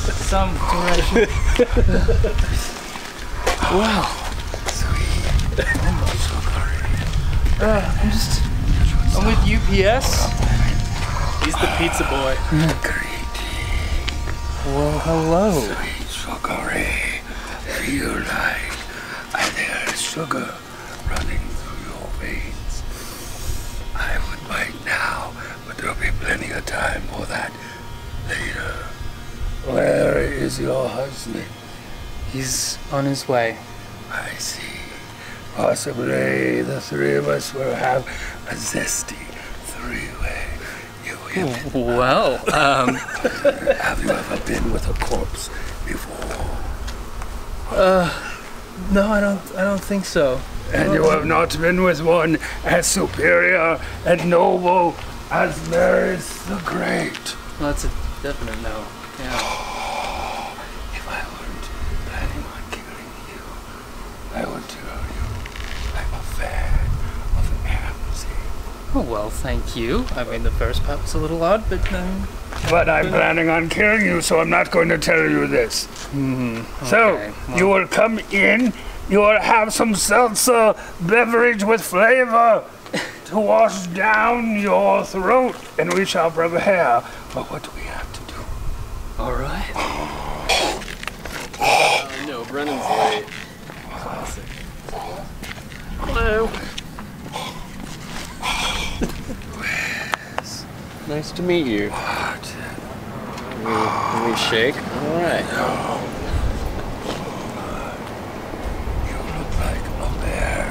Some direction. Wow. Sweet. I'm with UPS. He's the pizza boy. Well, hello. Sweet sugary. Feel like there's sugar running through your veins. I would bite now, but there'll be plenty of time for that later. Where is your husband? He's on his way. I see. Possibly the three of us will have a zesty three-way. Well, Have you ever been with a corpse before? No, I don't think so. And you have not been with one as superior and noble as Mary's the Great. Well, that's a definite no. Yeah. If I weren't planning on killing you, I would tell you I'm a fan of Amzy. Oh, well, thank you. I mean, the first part was a little odd, but But I'm planning on killing you, so I'm not going to tell you this. So, well. you will come in, you will have some seltzer beverage with flavor to wash down your throat, and we shall prepare for what we have to do. All right. No, Brennan's late. Classic. Hello. Nice to meet you. What? Can we shake? All right. You look like a bear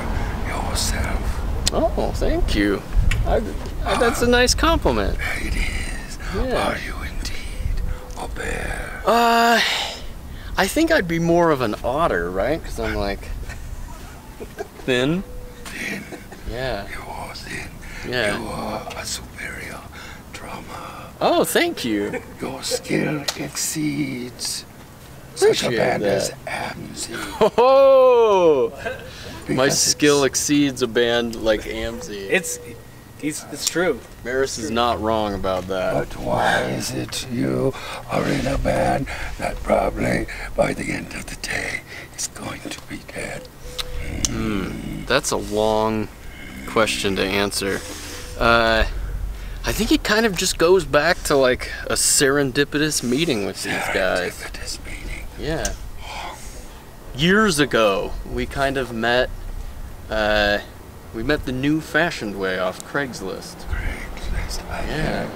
yourself. Oh, thank you. That's a nice compliment. It is. Yeah. Are you indeed a bear? I think I'd be more of an otter, right? Because I'm like thin. Thin. Yeah. You are thin. Yeah. You are a superior drummer. Oh, thank you. Your skill exceeds such a Appreciate band that. as Amzy. Oh, my Because skill exceeds a band like Amzy. It's true. Maris is not wrong about that. But why is it you are in a band that probably by the end of the day is going to be dead? That's a long question to answer. I think it kind of just goes back to like a serendipitous meeting with these guys. Serendipitous meeting. Yeah. Years ago, we kind of met. We met the New Fashioned Way off Craigslist. Craigslist. Yeah.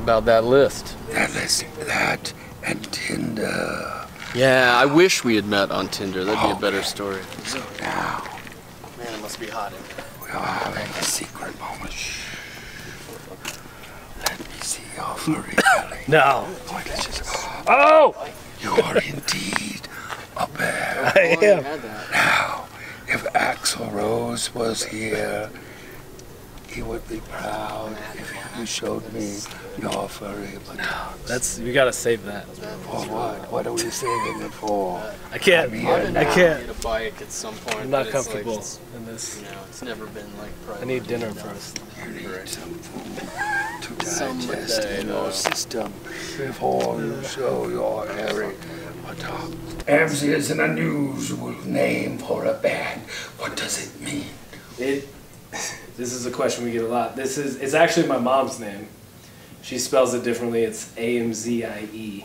About that list. That list, that and Tinder. Yeah, I wish we had met on Tinder. That'd be a better story. So now Man, it must be hot in here. we are having a secret moment. Shh. Let me see your furry belly. No. Oh! You are indeed a bear. I am. Now, if Axl Rose was here, he would be proud if you showed me your furry buttocks. We gotta save that. For what? What are we saving it for? I can't. I can't. Need a bike at some point. I'm not but it's like, comfortable it's, in this. you know, it's never been like private. I need dinner first. You need some food to Some digest day, in your though. system before you show your hairy buttocks. Amzy is an unusual name for a band. What does it mean? This is a question we get a lot. It's actually my mom's name. She spells it differently. It's Amzie.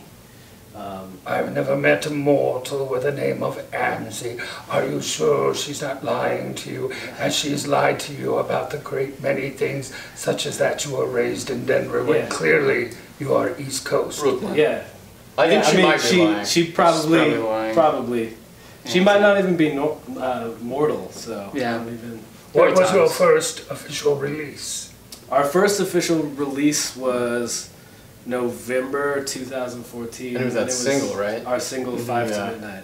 I've never met a mortal with the name of Amzy. Are you sure she's not lying to you, as she's lied to you about the great many things, such as that you were raised in Denver, when Yeah. clearly you are East Coast? Brooklyn. Yeah. I think she might be lying. She probably She's lying. probably. She might not even be mortal. So Yeah. not even. What was your times. first official release? Our first official release was November 2014. And it was that and single, right? Our single, 5 Yeah. to Midnight.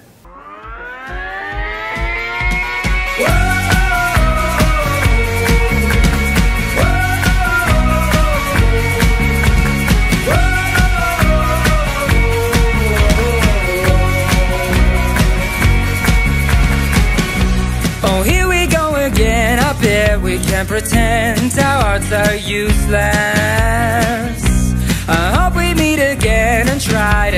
Oh, here we go again, up here we can pretend our hearts are useless.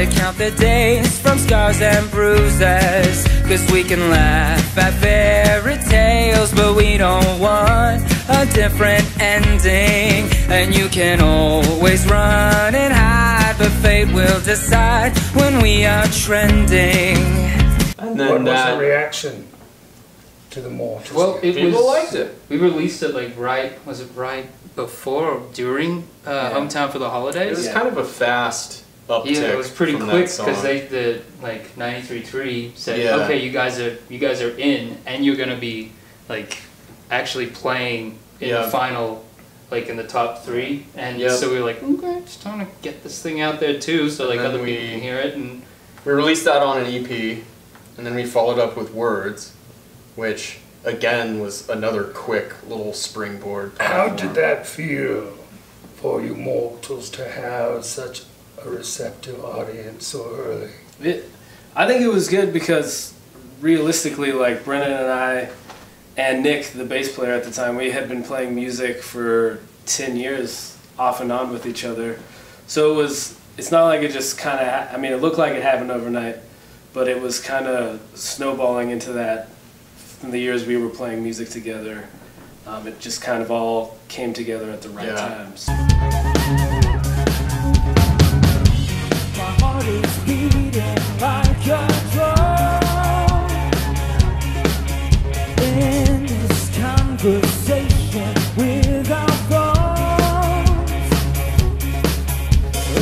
to count the days from scars and bruises, 'cause we can laugh at fairy tales, but we don't want a different ending. And you can always run and hide, but fate will decide when we are trending. And What then was the reaction to the Mortals? Well, people liked it. We released it like was it right before or during Hometown for the It Holidays? was kind of a fast uptick. Yeah, it was pretty from quick that song. because the like 93.3 said, Yeah. okay, you guys are in, and you're gonna be like actually playing in Yeah. the final, like in the top 3, and Yep. so we were like, okay, it's time to get this thing out there too, so like And then other we- people can hear it. And We released that on an EP, and then we followed up with Words, which again was another quick little springboard. How platform. did that feel for you Mortals to have such a receptive audience so early? I think it was good because realistically, like Brennan and I and Nick, the bass player at the time, we had been playing music for 10 years off and on with each other. So it's not like it just kind of, I mean, it looked like it happened overnight, but it was kind of snowballing into that in the years we were playing music together. It just kind of all came together at the right times. My heart is beating like a drum in this conversation without bones.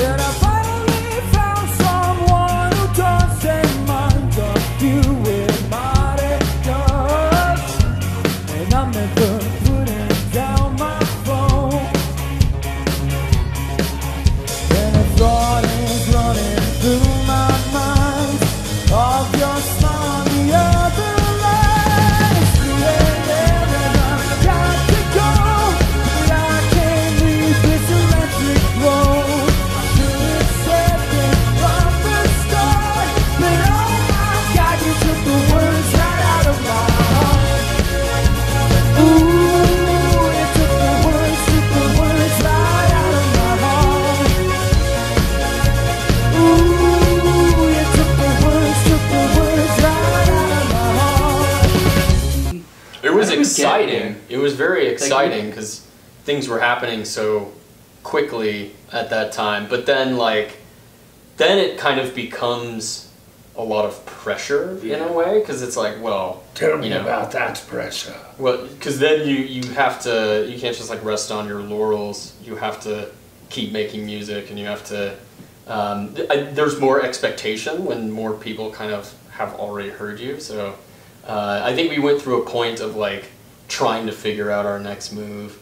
And I finally found someone who doesn't mind a few it does. And I'm never putting down my phone. And a thought is running through my mind of your smile on the other line. And I've got to go, but I can't leave this electric road. I should have said it from the start, but oh my God, you took the words right out of my heart. Ooh, you took the words right out of my heart. Ooh, you took the words right out of my heart. It was How did we get exciting. here? It was very exciting because things were happening so quickly at that time. But then, then it kind of becomes a lot of pressure in a way because it's like, well, Tell me you know, about that pressure. well, because then you have to, you can't just like rest on your laurels. You have to keep making music, and you have to. There's more expectation when more people kind of have already heard you. So I think we went through a point of like trying to figure out our next move,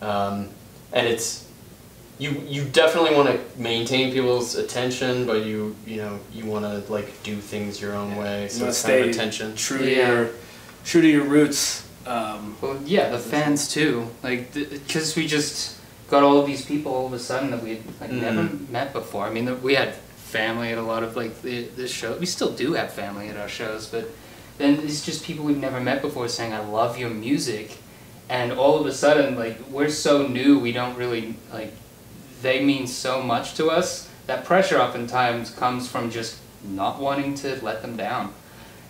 and it's you definitely want to maintain people's attention, but you want to like do things your own way. So You it's stay kind of a tension. true to your roots. well, yeah, the fans too, like because we just got all of these people all of a sudden that we had like never met before. I mean, we had family at a lot of like the show. We still do have family at our shows, but then it's just people we've never met before saying, "I love your music," and all of a sudden, like we're so new, we don't really like. They mean so much to us. That pressure oftentimes comes from just not wanting to let them down.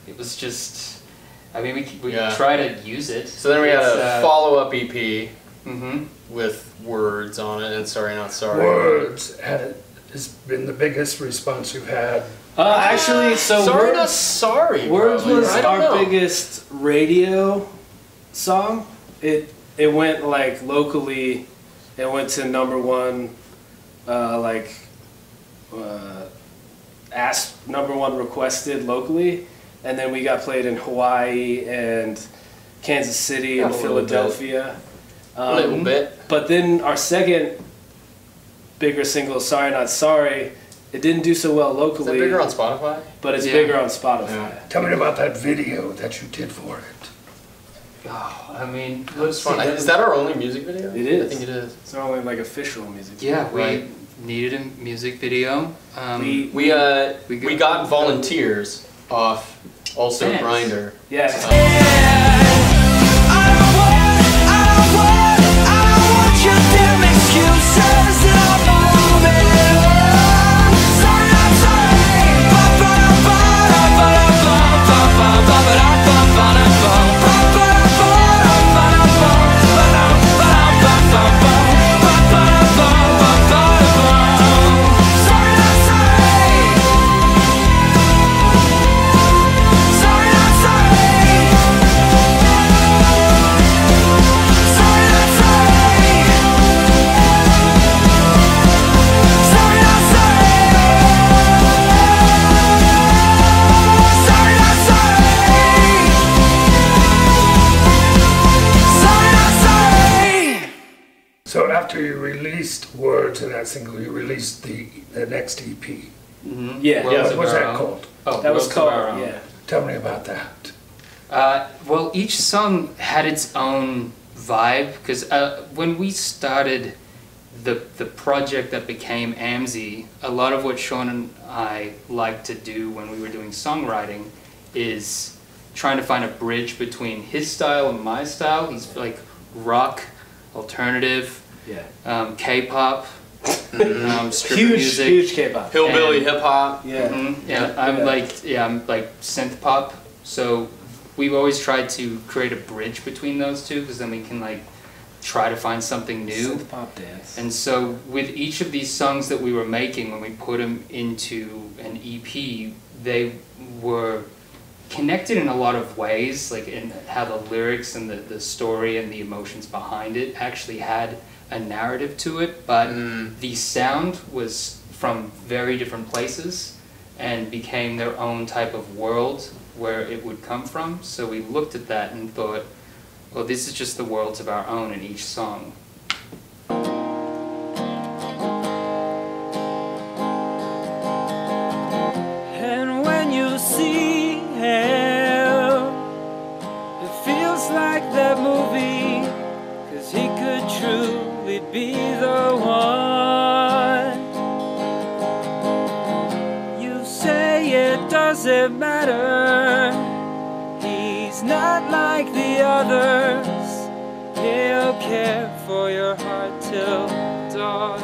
It was just, I mean, we try to use it. So then we had a follow-up EP Mm-hmm. with Words on it, and Sorry Not Sorry. Words has been the biggest response you've had. Actually, so Sorry Not Sorry. Words probably. was I don't our know. biggest radio song. It went like locally. It went to #1, asked #1 requested locally, and then we got played in Hawaii and Kansas City and A little Philadelphia. A little bit. But then our second bigger single, Sorry Not Sorry, it didn't do so well Is locally. that bigger on Spotify? But it's Yeah. bigger on Spotify. Yeah. Tell me about that video that you did for it. Oh, I mean, It was fun. Is that our only music video? It is. I think it is. It's not only like official music. Yeah, we Right. needed a music video. We got volunteers off Also Fans. Grinder. Yes. Excuses, I'm moving on. Sorry, not sorry. to that single, you released the next EP. Yeah. Worlds What of was Our that Own. called? Oh, That was Worlds of Our called, Own. yeah. Tell me about that. Well, each song had its own vibe because when we started the project that became Amzy, a lot of what Sean and I liked to do when we were doing songwriting is trying to find a bridge between his style and my style. He's like rock, alternative, K-pop, stripper music, Huge K-pop. Hillbilly hip hop. Yeah. And I'm like synth pop. So we've always tried to create a bridge between those two because then we can like try to find something new. Synth pop dance. And so with each of these songs that we were making, when we put them into an EP, they were connected in a lot of ways, like in how the lyrics and the story and the emotions behind it actually had a narrative to it, but the sound was from very different places and became their own type of world where it would come from. So we looked at that and thought, well, this is just the worlds of our own in each song. And when you see him, it feels like that movie, 'cause he could truly be the one. You say it doesn't matter, he's not like the others. He'll care for your heart till dawn.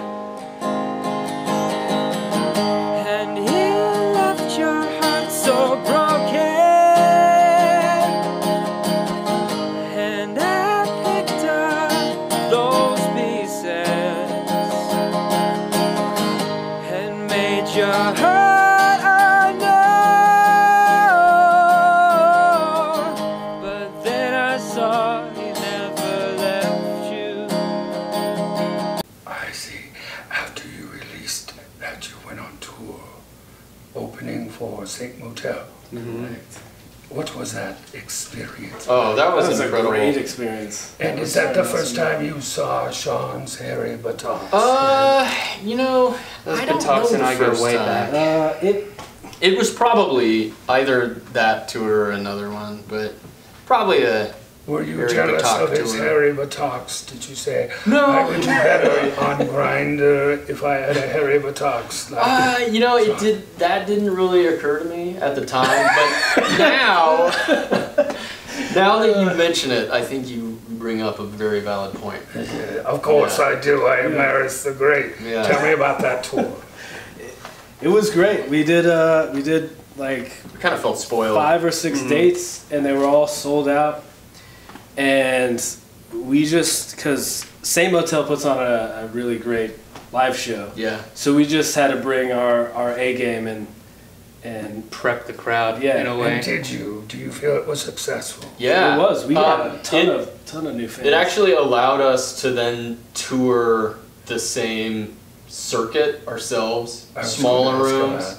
And he left your heart so broken. And I picked up those pieces and made your heart unknown. But then I saw he never left you. I see. After you released that, you went on tour, opening for St. Motel. What was that experience? Oh, that was, That was incredible. a great experience. And is that the first time you saw Sean's hairy buttocks? You know, Those I don't Buttocks know and the I go first way time. back. It was probably either that tour or another one, but probably a. Were you hairy jealous buttock of his tour. hairy buttocks? Did you say, No. I would do better on Grindr if I had a hairy buttocks? Like, You know, that didn't really occur to me at the time, but now, now that you mention it, I think you bring up a very valid point. of course Yeah. I do. I am Maris the Great. Yeah. Tell me about that tour. It was great. We did like I kind of felt spoiled. 5 or 6 dates, and they were all sold out. And we just, because St. Motel puts on a really great live show, Yeah. so we just had to bring our A game and Prep the crowd Yeah, in a And way. do you feel it was successful? Yeah. it was. We got a it- ton of new fans. It actually allowed us to then tour the same circuit ourselves, I was smaller gonna ask rooms,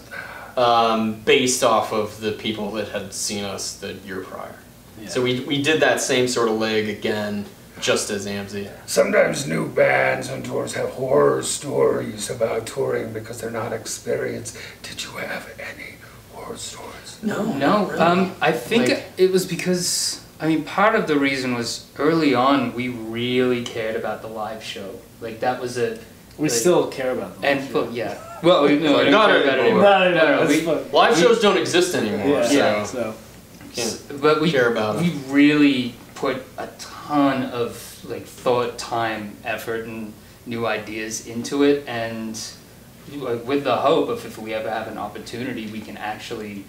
about based off of the people that had seen us the year prior. Yeah. So we did that same sort of leg again, just as Amzy. Sometimes new bands and tours have horror stories about touring because they're not experienced. Did you have any horror stories? No, I think Like- it was because, I mean, part of the reason was early on we really cared about the live show. Like that was a, we still care about them. and yeah. Well, we don't Not care about it anymore. anymore. No, we- it's fun. Live shows don't exist anymore, Yeah, so so can't But we care about we them. really put a ton of like thought, time, effort, and new ideas into it, and like, with the hope of if we ever have an opportunity, we can actually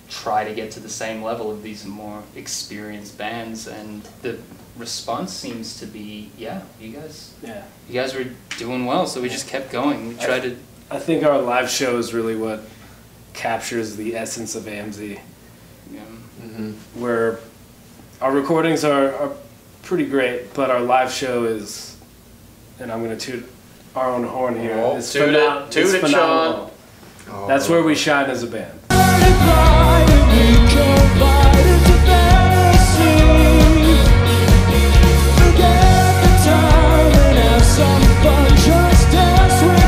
try to get to the same level of these more experienced bands. And the response seems to be, yeah, you guys were doing well, so we just kept going. We tried to. I think our live show is really what captures the essence of Amzy, You know, where our recordings are pretty great, but our live show is, and I'm going to toot our own horn here, Oh, it's toot it, toot it's it, phenomenal. Oh. That's where we shine as a band. Forget the time and have some fun, just dance with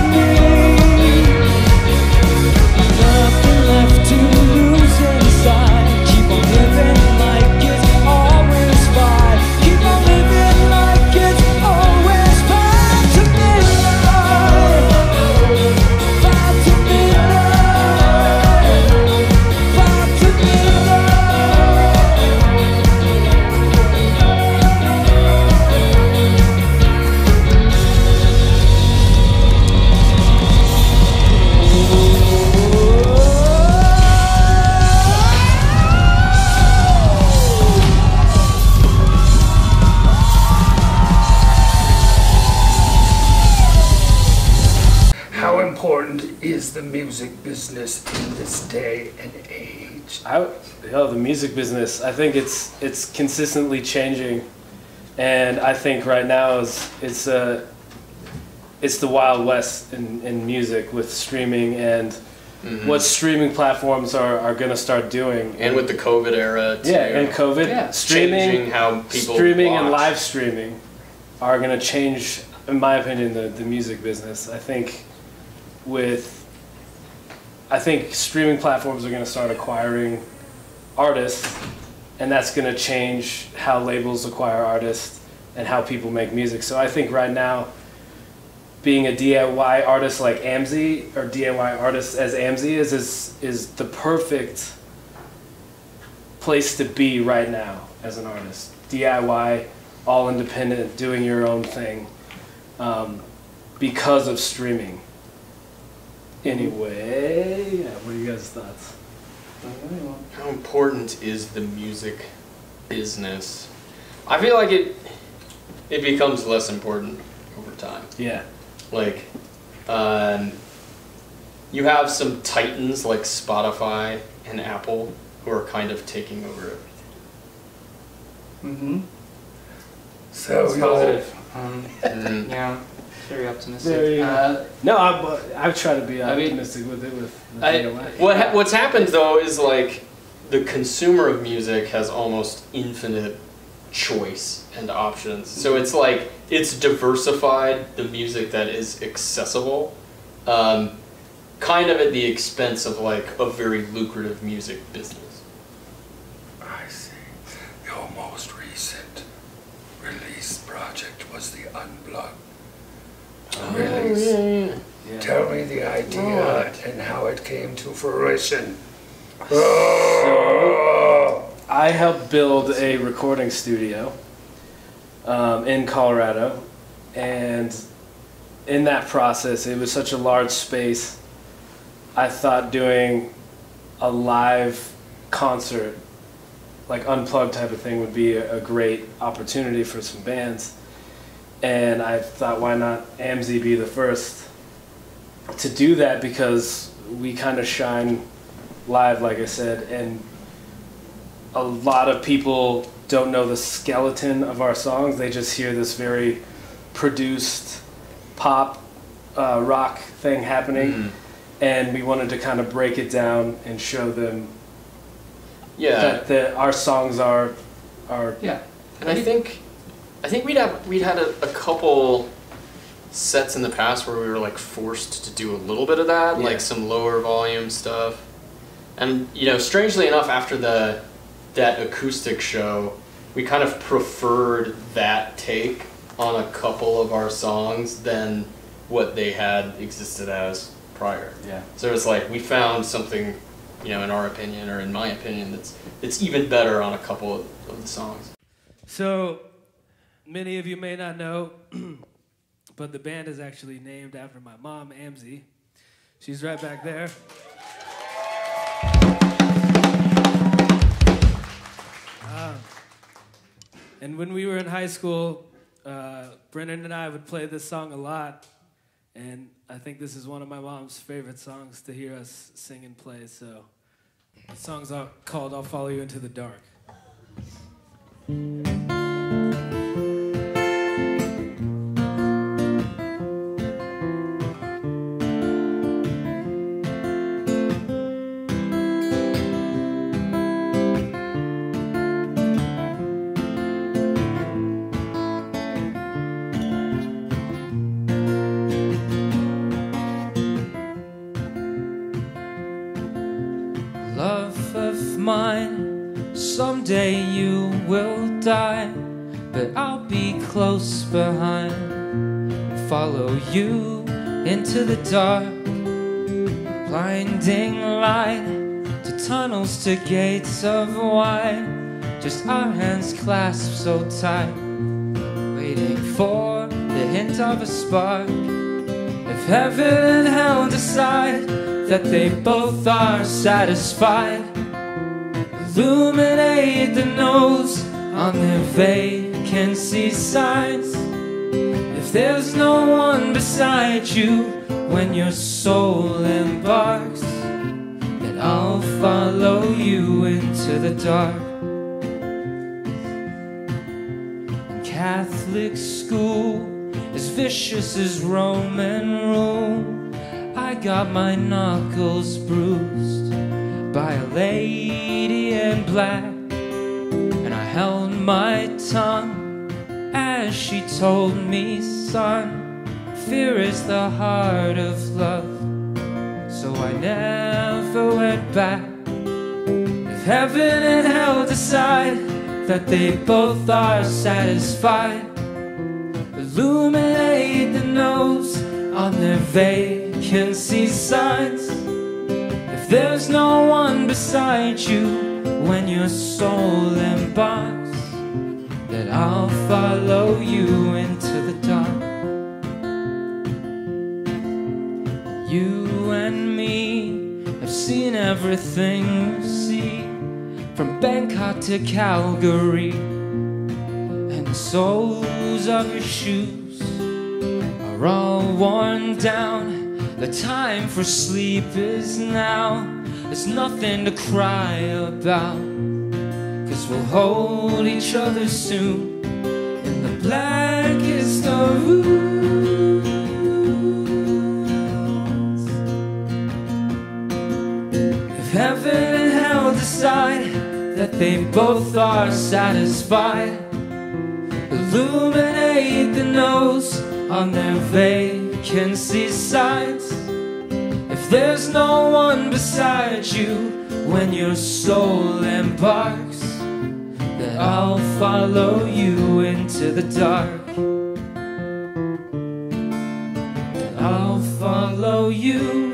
How important is the music business in this day and age? The music business, I think it's consistently changing, and I think right now it's the Wild West in music with streaming and what streaming platforms are going to start doing. And with the COVID era, too. Yeah, and COVID, changing how people streaming watch. and live streaming are going to change, in my opinion, the music business. I think streaming platforms are going to start acquiring artists, and that's going to change how labels acquire artists and how people make music. So I think right now, being a DIY artist like Amzy, or DIY artist as Amzy is the perfect place to be right now as an artist. DIY, all independent, doing your own thing, because of streaming. Anyway, what are you guys' thoughts? How important is the music business? I feel like it becomes less important over time. Yeah. Like, you have some titans like Spotify and Apple who are kind of taking over everything. So It's positive. Yeah, very optimistic. No, I've tried to be optimistic with it. What's happened though is like the consumer of music has almost infinite choice and options. So it's like it's diversified the music that is accessible, kind of at the expense of like a very lucrative music business. I see. Your most recent release project was the Unplugged release. Yeah. Tell me the idea and how it came to fruition. So, I helped build a recording studio in Colorado, and in that process, it was such a large space. I thought doing a live concert, like unplugged type of thing, would be a great opportunity for some bands. And I thought, why not Amzy be the first to do that, because we kind of shine live, like I said, and a lot of people don't know the skeleton of our songs. They just hear this very produced pop rock thing happening, and we wanted to kind of break it down and show them that our songs are And I think we'd had a couple sets in the past where we were like forced to do a little bit of that, like some lower volume stuff. And you know, strangely enough, after that acoustic show, we kind of preferred that take on a couple of our songs than what they had existed as prior. Yeah. So it's like we found something, you know, in our opinion, or in my opinion, that's even better on a couple of the songs. So, many of you may not know, but the band is actually named after my mom, Amzy. She's right back there. And when we were in high school, Brennan and I would play this song a lot, and I think this is one of my mom's favorite songs to hear us sing and play. So, the song's called "I'll Follow You Into the Dark." Love of mine, someday you will die, but I'll be close behind, follow you into the dark, blinding light, to tunnels, to gates of wine, just our hands clasped so tight, waiting for the hint of a spark. If heaven and hell decide that they both are satisfied, illuminate the nose on their vacancy signs. If there's no one beside you, when your soul embarks, that I'll follow you into the dark. Catholic school, as vicious as Roman rule, I got my knuckles bruised by a lady in black, and I held my tongue as she told me, son, fear is the heart of love. So I never went back. If heaven and hell decide that they both are satisfied, illuminate the nose on their vacancy signs. If there's no one beside you when your soul embarks, that I'll follow you into the dark. You and me have seen everything you see, from Bangkok to Calgary, and the soles of your shoes are all worn down. The time for sleep is now. There's nothing to cry about, 'cause we'll hold each other soon in the blackest of rooms. If heaven and hell decide that they both are satisfied, illuminate the nose on their vacancy signs. If there's no one beside you when your soul embarks, then I'll follow you into the dark. Then I'll follow you